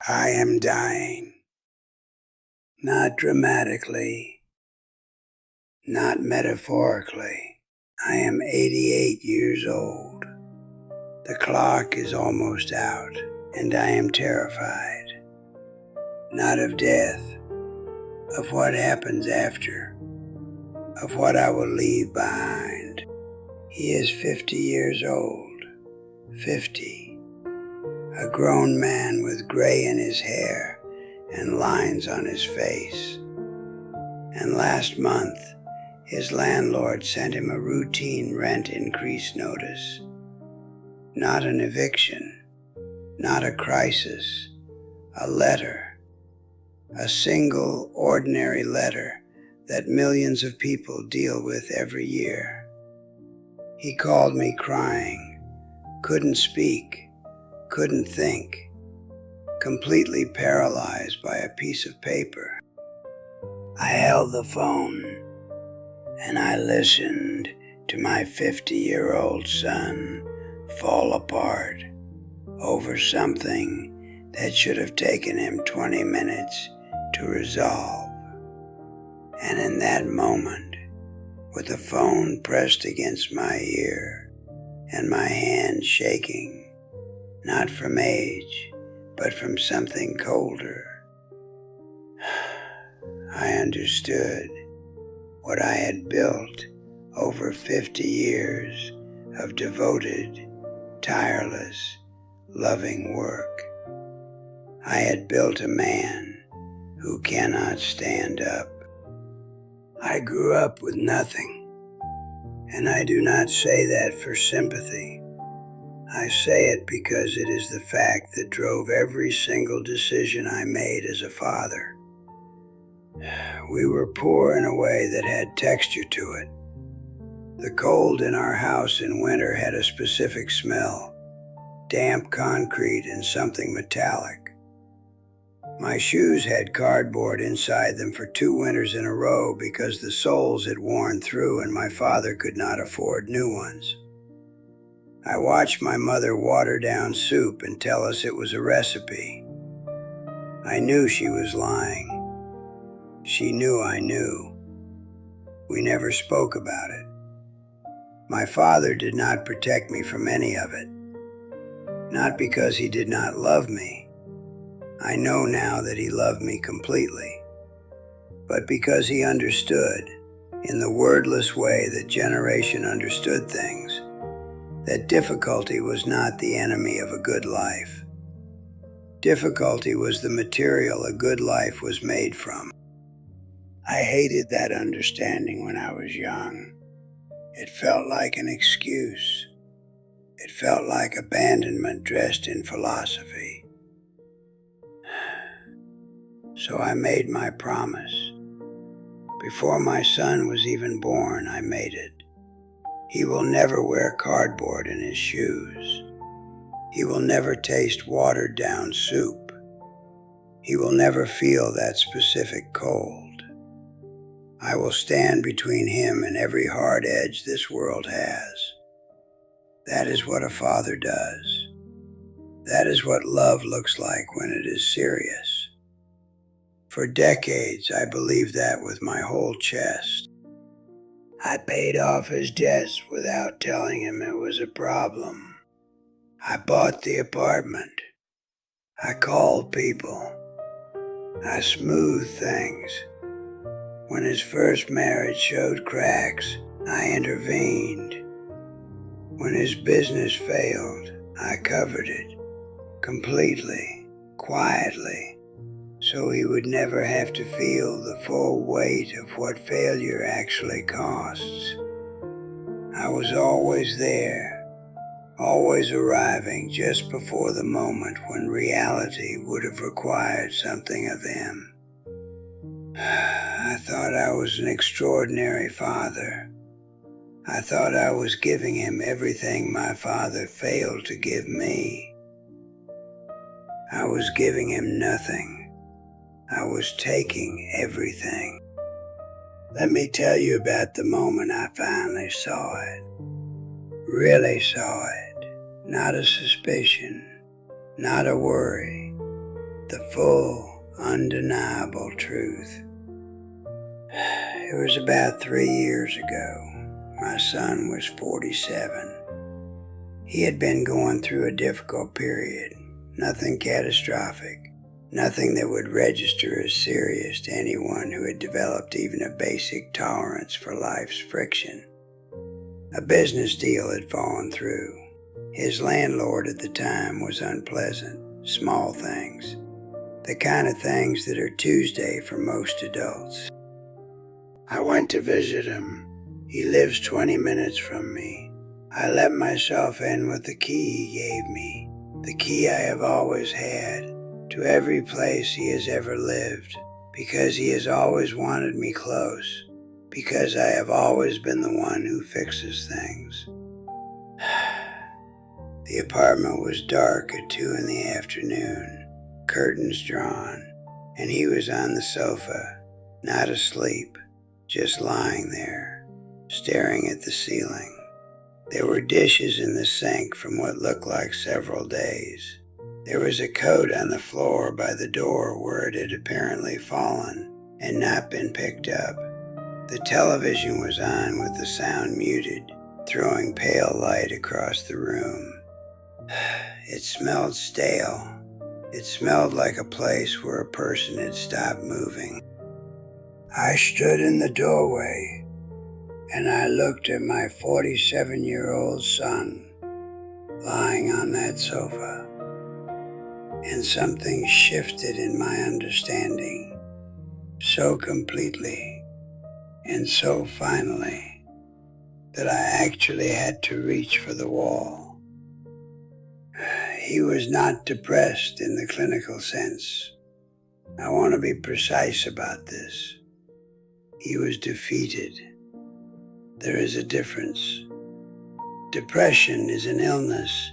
I am dying. Not dramatically, not metaphorically. I am 88 years old. The clock is almost out, and I am terrified. Not of death, of what happens after, of what I will leave behind. He is 50 years old, 50, a grown man with gray in his hair and lines on his face. And last month, his landlord sent him a routine rent increase notice. Not an eviction, not a crisis, a letter, a single ordinary letter that millions of people deal with every year. He called me crying, couldn't speak, couldn't think, completely paralyzed by a piece of paper. I held the phone and I listened to my 50-year-old son fall apart over something that should have taken him 20 minutes to resolve. And in that moment, with the phone pressed against my ear and my hand shaking, not from age, but from something colder, I understood what I had built over 50 years of devoted, tireless, loving work. I had built a man who cannot stand up. I grew up with nothing, and I do not say that for sympathy. I say it because it is the fact that drove every single decision I made as a father. We were poor in a way that had texture to it. The cold in our house in winter had a specific smell, damp concrete and something metallic. My shoes had cardboard inside them for 2 winters in a row because the soles had worn through and my father could not afford new ones. I watched my mother water down soup and tell us it was a recipe. I knew she was lying. She knew I knew. We never spoke about it. My father did not protect me from any of it. Not because he did not love me. I know now that he loved me completely. But because he understood, in the wordless way that generation understood things, that difficulty was not the enemy of a good life. Difficulty was the material a good life was made from. I hated that understanding when I was young. It felt like an excuse. It felt like abandonment dressed in philosophy. So I made my promise. Before my son was even born, I made it. He will never wear cardboard in his shoes. He will never taste watered down soup. He will never feel that specific cold. I will stand between him and every hard edge this world has. That is what a father does. That is what love looks like when it is serious. For decades, I believed that with my whole chest. I paid off his debts without telling him it was a problem. I bought the apartment. I called people. I smoothed things. When his first marriage showed cracks, I intervened. When his business failed, I covered it, completely, quietly, so he would never have to feel the full weight of what failure actually costs. I was always there, always arriving just before the moment when reality would have required something of him. I thought I was an extraordinary father. I thought I was giving him everything my father failed to give me. I was giving him nothing. I was taking everything. Let me tell you about the moment I finally saw it. Really saw it. Not a suspicion, not a worry. The full, undeniable truth. It was about 3 years ago. My son was 47. He had been going through a difficult period, nothing catastrophic, nothing that would register as serious to anyone who had developed even a basic tolerance for life's friction. A business deal had fallen through. His landlord at the time was unpleasant, small things, the kind of things that are Tuesday for most adults. I went to visit him. He lives 20 minutes from me. I let myself in with the key he gave me, the key I have always had to every place he has ever lived, because he has always wanted me close, because I have always been the one who fixes things. The apartment was dark at 2 in the afternoon, curtains drawn, and he was on the sofa, not asleep, just lying there, staring at the ceiling. There were dishes in the sink from what looked like several days. There was a coat on the floor by the door where it had apparently fallen and not been picked up. The television was on with the sound muted, throwing pale light across the room. It smelled stale. It smelled like a place where a person had stopped moving. I stood in the doorway and I looked at my 47-year-old son lying on that sofa, and something shifted in my understanding so completely and so finally that I actually had to reach for the wall. He was not depressed in the clinical sense. I want to be precise about this. He was defeated. There is a difference. Depression is an illness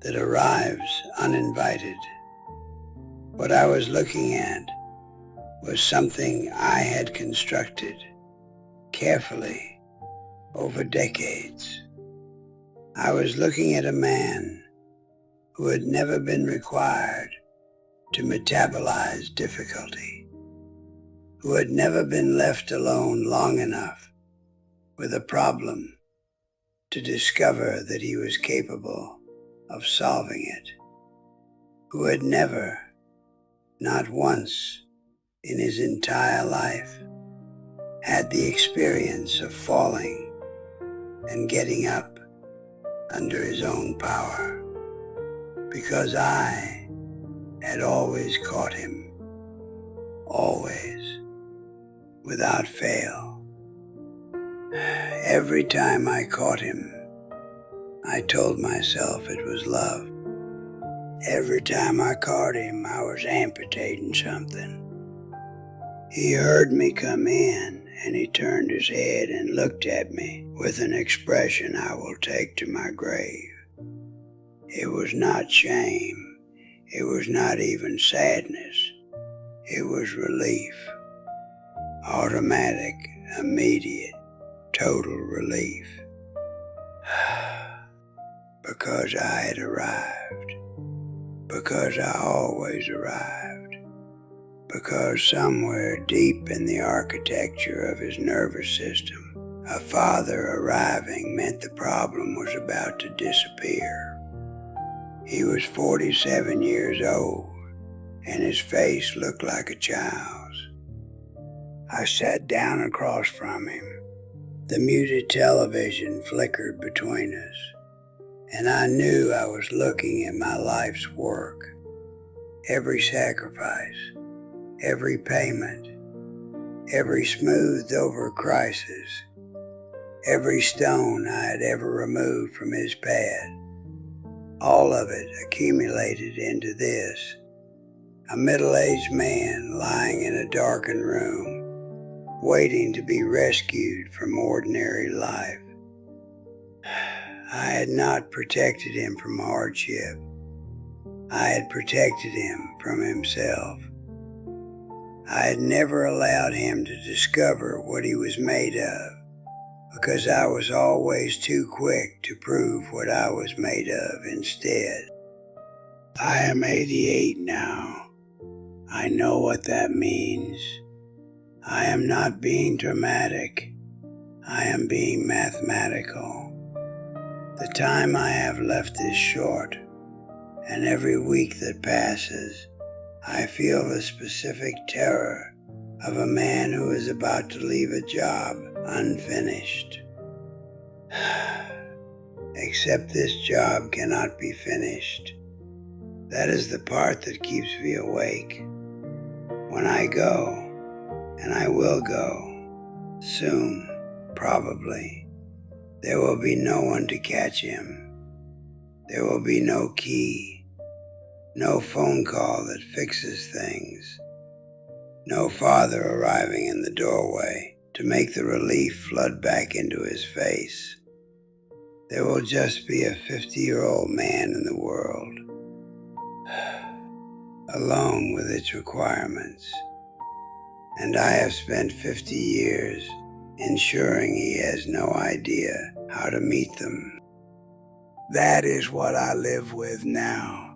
that arrives uninvited. What I was looking at was something I had constructed carefully over decades. I was looking at a man who had never been required to metabolize difficulty, who had never been left alone long enough with a problem to discover that he was capable of solving it, who had never, not once in his entire life, had the experience of falling and getting up under his own power, because I had always caught him, always, without fail. Every time I caught him, I told myself it was love. Every time I caught him, I was amputating something. He heard me come in, and he turned his head and looked at me with an expression I will take to my grave. It was not shame. It was not even sadness. It was relief. Automatic, immediate, total relief. Because I had arrived. Because I always arrived. Because somewhere deep in the architecture of his nervous system, a father arriving meant the problem was about to disappear. He was 47 years old, and his face looked like a child's. I sat down across from him. The muted television flickered between us, and I knew I was looking at my life's work. Every sacrifice, every payment, every smoothed over crisis, every stone I had ever removed from his path, all of it accumulated into this: a middle-aged man lying in a darkened room, waiting to be rescued from ordinary life. I had not protected him from hardship. I had protected him from himself. I had never allowed him to discover what he was made of, because I was always too quick to prove what I was made of instead. I am 88 now, I know what that means. I am not being dramatic. I am being mathematical. The time I have left is short, and every week that passes, I feel the specific terror of a man who is about to leave a job unfinished. Except this job cannot be finished. That is the part that keeps me awake. When I go, and I will go, soon, probably, there will be no one to catch him. There will be no key, no phone call that fixes things, no father arriving in the doorway to make the relief flood back into his face. There will just be a 50-year-old man in the world, alone with its requirements. And I have spent 50 years ensuring he has no idea how to meet them. That is what I live with now.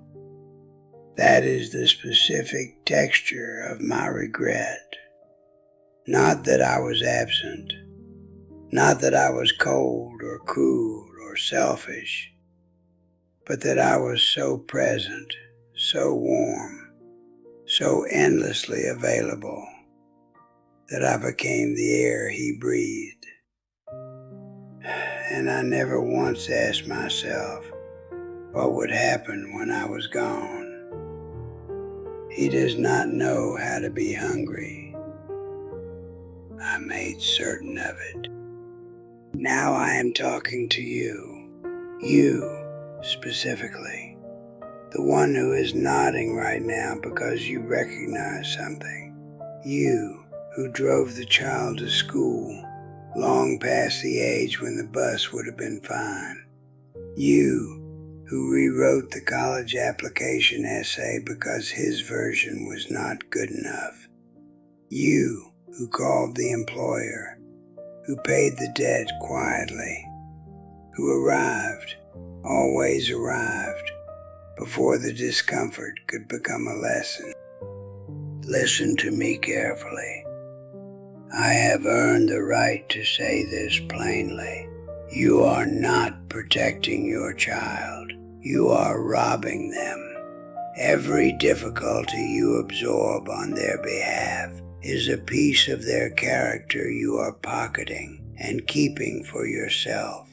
That is the specific texture of my regret. Not that I was absent, not that I was cold or cruel or selfish, but that I was so present, so warm, so endlessly available, that I became the air he breathed. And I never once asked myself what would happen when I was gone. He does not know how to be hungry. I made certain of it. Now I am talking to you specifically, the one who is nodding right now because you recognize something. You who drove the child to school long past the age when the bus would have been fine. You who rewrote the college application essay because his version was not good enough. You who called the employer, who paid the debt quietly, who arrived, always arrived, before the discomfort could become a lesson. Listen to me carefully. I have earned the right to say this plainly. You are not protecting your child. You are robbing them. Every difficulty you absorb on their behalf is a piece of their character you are pocketing and keeping for yourself.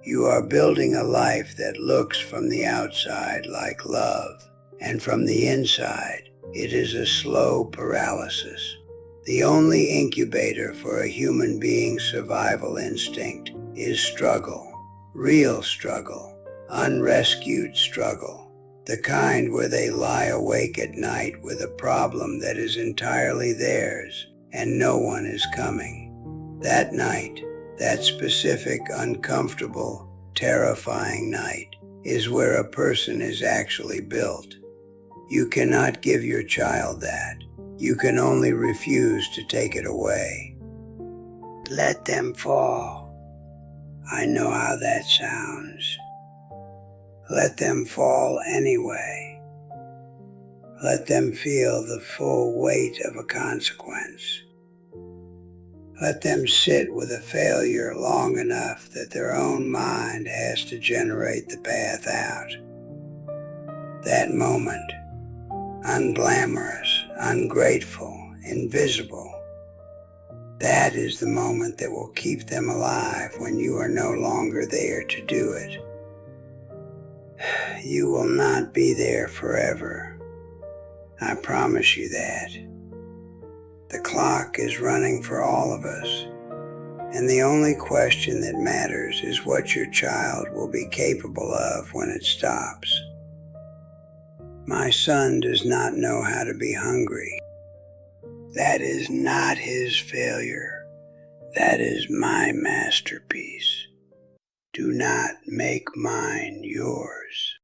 You are building a life that looks from the outside like love, and from the inside, it is a slow paralysis. The only incubator for a human being's survival instinct is struggle, real struggle, unrescued struggle, the kind where they lie awake at night with a problem that is entirely theirs and no one is coming. That night, that specific, uncomfortable, terrifying night, is where a person is actually built. You cannot give your child that. You can only refuse to take it away. Let them fall. I know how that sounds. Let them fall anyway. Let them feel the full weight of a consequence. Let them sit with a failure long enough that their own mind has to generate the path out. That moment, unglamorous, ungrateful, invisible, that is the moment that will keep them alive when you are no longer there to do it. You will not be there forever. I promise you that. The clock is running for all of us, and the only question that matters is what your child will be capable of when it stops. My son does not know how to be hungry. That is not his failure. That is my masterpiece. Do not make mine yours.